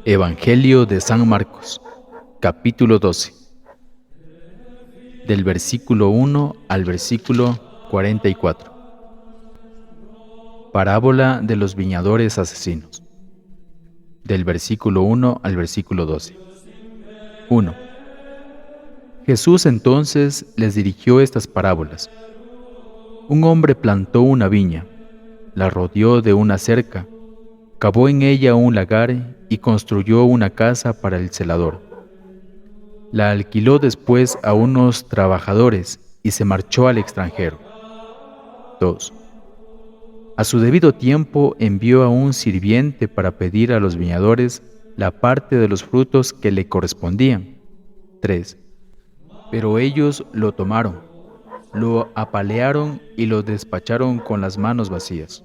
Evangelio de San Marcos, capítulo 12, del versículo 1 al versículo 44. Parábola de los viñadores asesinos, del versículo 1 al versículo 12. 1. Jesús entonces les dirigió estas parábolas. Un hombre plantó una viña, la rodeó de una cerca, cavó en ella un lagar y construyó una casa para el celador. La alquiló después a unos trabajadores y se marchó al extranjero. 2. A su debido tiempo envió a un sirviente para pedir a los viñadores la parte de los frutos que le correspondían. 3. Pero ellos lo tomaron, lo apalearon y lo despacharon con las manos vacías.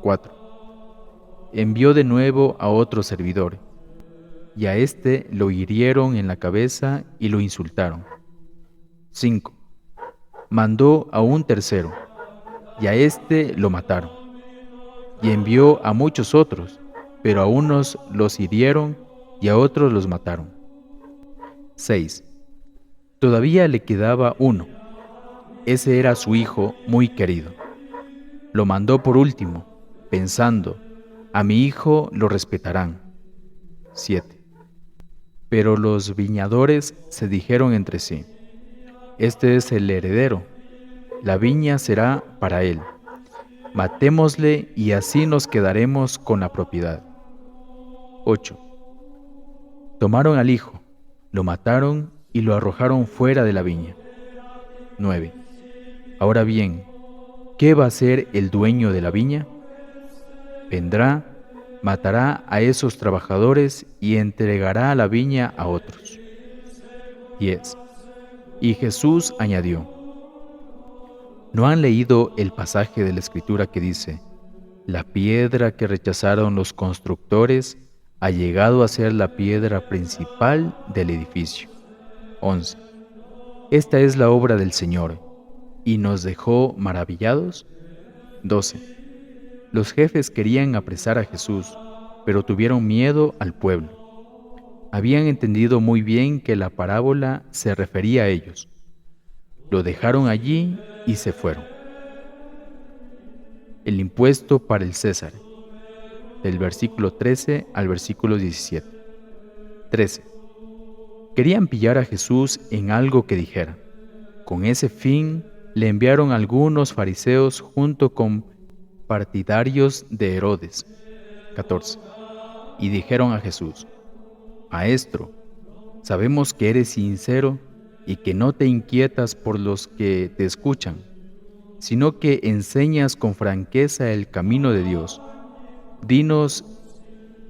4. Envió de nuevo a otro servidor, y a éste lo hirieron en la cabeza y lo insultaron. 5. Mandó a un tercero, y a éste lo mataron. Y envió a muchos otros, pero a unos los hirieron y a otros los mataron. 6. Todavía le quedaba uno. Ese era su hijo muy querido. Lo mandó por último, pensando, a mi hijo lo respetarán. 7. Pero los viñadores se dijeron entre sí, este es el heredero, la viña será para él. Matémosle y así nos quedaremos con la propiedad. 8. Tomaron al hijo, lo mataron y lo arrojaron fuera de la viña. 9. Ahora bien, ¿qué va a hacer el dueño de la viña? Vendrá, matará a esos trabajadores y entregará la viña a otros. 10. Y Jesús añadió, ¿no han leído el pasaje de la Escritura que dice, la piedra que rechazaron los constructores ha llegado a ser la piedra principal del edificio? 11. Esta es la obra del Señor, y nos dejó maravillados. 12. Los jefes querían apresar a Jesús, pero tuvieron miedo al pueblo. Habían entendido muy bien que la parábola se refería a ellos. Lo dejaron allí y se fueron. El impuesto para el César, del versículo 13 al versículo 17. 13. Querían pillar a Jesús en algo que dijera. Con ese fin le enviaron algunos fariseos junto con partidarios de Herodes. 14. Y dijeron a Jesús, Maestro, sabemos que eres sincero y que no te inquietas por los que te escuchan, sino que enseñas con franqueza el camino de Dios. Dinos,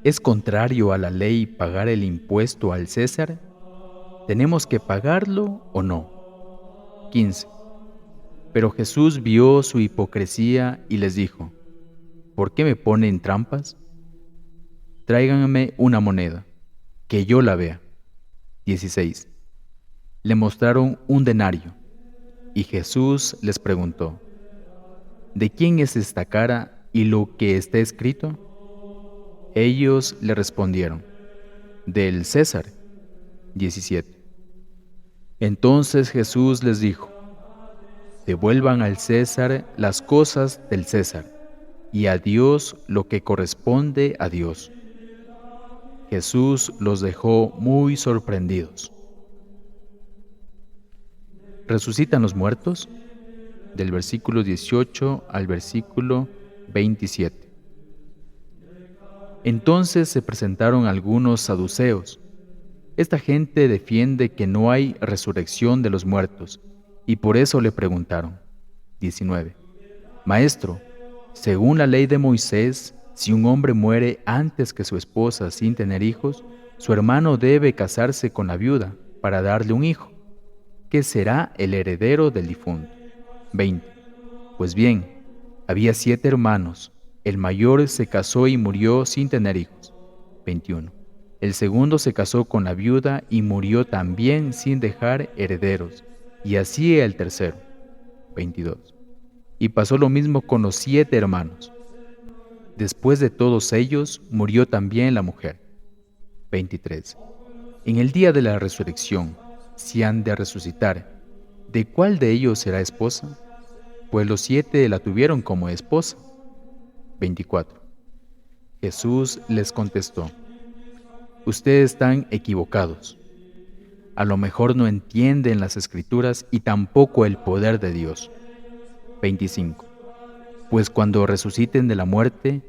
¿es contrario a la ley pagar el impuesto al César? ¿Tenemos que pagarlo o no? 15. Pero Jesús vio su hipocresía y les dijo, ¿por qué me ponen trampas? Tráiganme una moneda, que yo la vea. 16. Le mostraron un denario, y Jesús les preguntó, ¿de quién es esta cara y lo que está escrito? Ellos le respondieron, del César. 17. Entonces Jesús les dijo, devuelvan al César las cosas del César, y a Dios lo que corresponde a Dios. Jesús los dejó muy sorprendidos. ¿Resucitan los muertos? Del versículo 18 al versículo 27. Entonces se presentaron algunos saduceos. Esta gente defiende que no hay resurrección de los muertos, y por eso le preguntaron. 19. Maestro, según la ley de Moisés, si un hombre muere antes que su esposa sin tener hijos, su hermano debe casarse con la viuda para darle un hijo, que será el heredero del difunto. 20. Pues bien, había 7 hermanos. El mayor se casó y murió sin tener hijos. 21. El segundo se casó con la viuda y murió también sin dejar herederos. Y así el tercero. 22. Y pasó lo mismo con los 7 hermanos. Después de todos ellos, murió también la mujer. 23. En el día de la resurrección, si han de resucitar, ¿de cuál de ellos será esposa? Pues los 7 la tuvieron como esposa. 24. Jesús les contestó: ustedes están equivocados. A lo mejor no entienden las Escrituras y tampoco el poder de Dios. 25. Pues cuando resuciten de la muerte,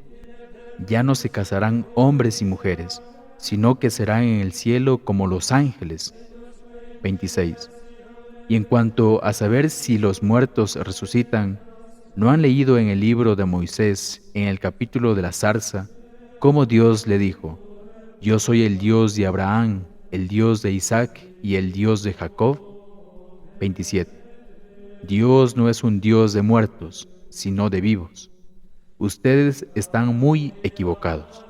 ya no se casarán hombres y mujeres, sino que serán en el cielo como los ángeles. 26. Y en cuanto a saber si los muertos resucitan, ¿no han leído en el libro de Moisés, en el capítulo de la zarza, cómo Dios le dijo: yo soy el Dios de Abraham, el Dios de Isaac y el Dios de Jacob? 27. Dios no es un Dios de muertos, sino de vivos. Ustedes están muy equivocados.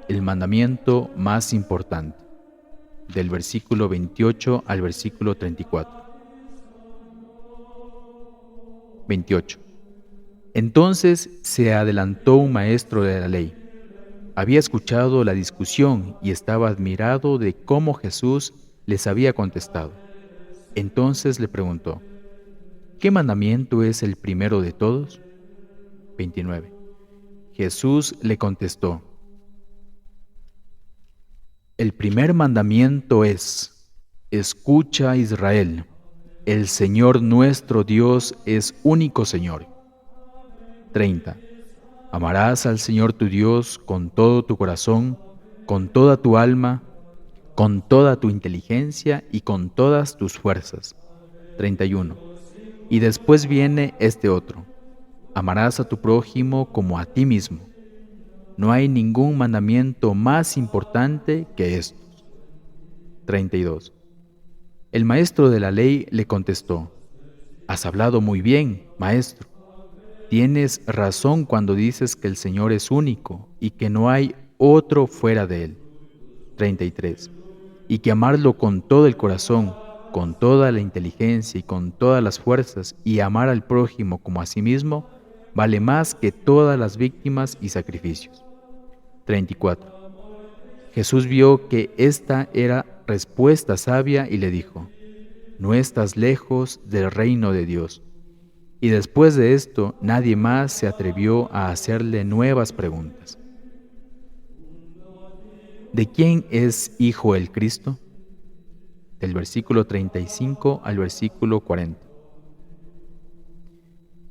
El mandamiento más importante, del versículo 28 al versículo 34. 28. Entonces se adelantó un maestro de la ley. Había escuchado la discusión y estaba admirado de cómo Jesús les había contestado. Entonces le preguntó: ¿qué mandamiento es el primero de todos? 29. Jesús le contestó: el primer mandamiento es: escucha, Israel, el Señor nuestro Dios es único Señor. 30. Amarás al Señor tu Dios con todo tu corazón, con toda tu alma, con toda tu inteligencia y con todas tus fuerzas. 31. Y después viene este otro: amarás a tu prójimo como a ti mismo. No hay ningún mandamiento más importante que estos. 32. El maestro de la ley le contestó: has hablado muy bien, maestro. Tienes razón cuando dices que el Señor es único y que no hay otro fuera de Él. 33. Y que amarlo con todo el corazón, con toda la inteligencia y con todas las fuerzas, y amar al prójimo como a sí mismo, vale más que todas las víctimas y sacrificios. 34. Jesús vio que esta era respuesta sabia y le dijo: no estás lejos del reino de Dios. Y después de esto, nadie más se atrevió a hacerle nuevas preguntas. ¿De quién es hijo el Cristo? Del versículo 35 al versículo 40.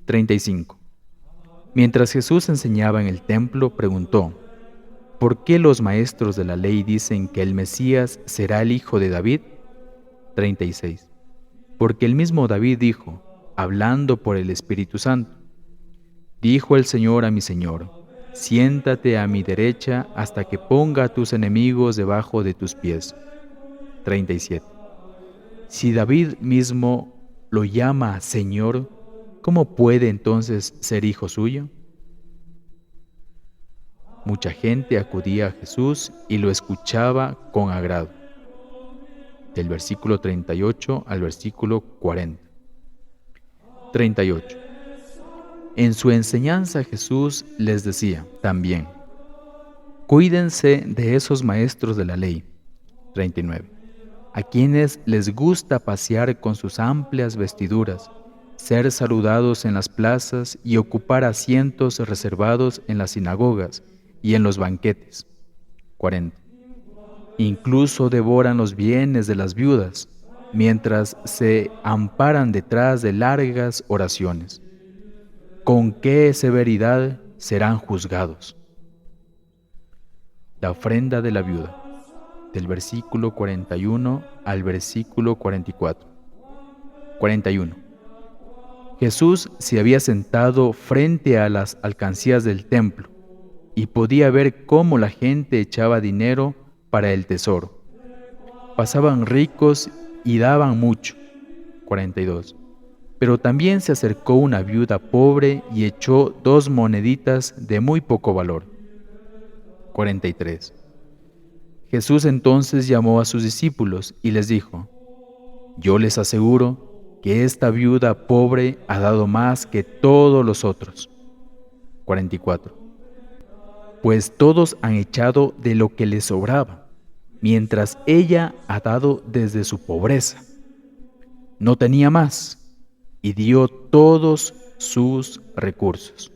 35. Mientras Jesús enseñaba en el templo, preguntó: ¿por qué los maestros de la ley dicen que el Mesías será el hijo de David? 36. Porque el mismo David dijo, hablando por el Espíritu Santo: dijo el Señor a mi Señor: siéntate a mi derecha hasta que ponga a tus enemigos debajo de tus pies. 37. Si David mismo lo llama Señor, ¿cómo puede entonces ser hijo suyo? Mucha gente acudía a Jesús y lo escuchaba con agrado. Del versículo 38 al versículo 40. 38. En su enseñanza Jesús les decía también: cuídense de esos maestros de la ley. 39. A quienes les gusta pasear con sus amplias vestiduras, ser saludados en las plazas y ocupar asientos reservados en las sinagogas y en los banquetes. 40. Incluso devoran los bienes de las viudas, mientras se amparan detrás de largas oraciones. ¿Con qué severidad serán juzgados? La ofrenda de la viuda, del versículo 41 al versículo 44. 41. Jesús se había sentado frente a las alcancías del templo y podía ver cómo la gente echaba dinero para el tesoro. Pasaban ricos y daban mucho. 42. Pero también se acercó una viuda pobre y echó 2 moneditas de muy poco valor. 43. Jesús entonces llamó a sus discípulos y les dijo: yo les aseguro que esta viuda pobre ha dado más que todos los otros. 44. pues todos han echado de lo que les sobraba, mientras ella ha dado desde su pobreza. No tenía más y dio todos sus recursos.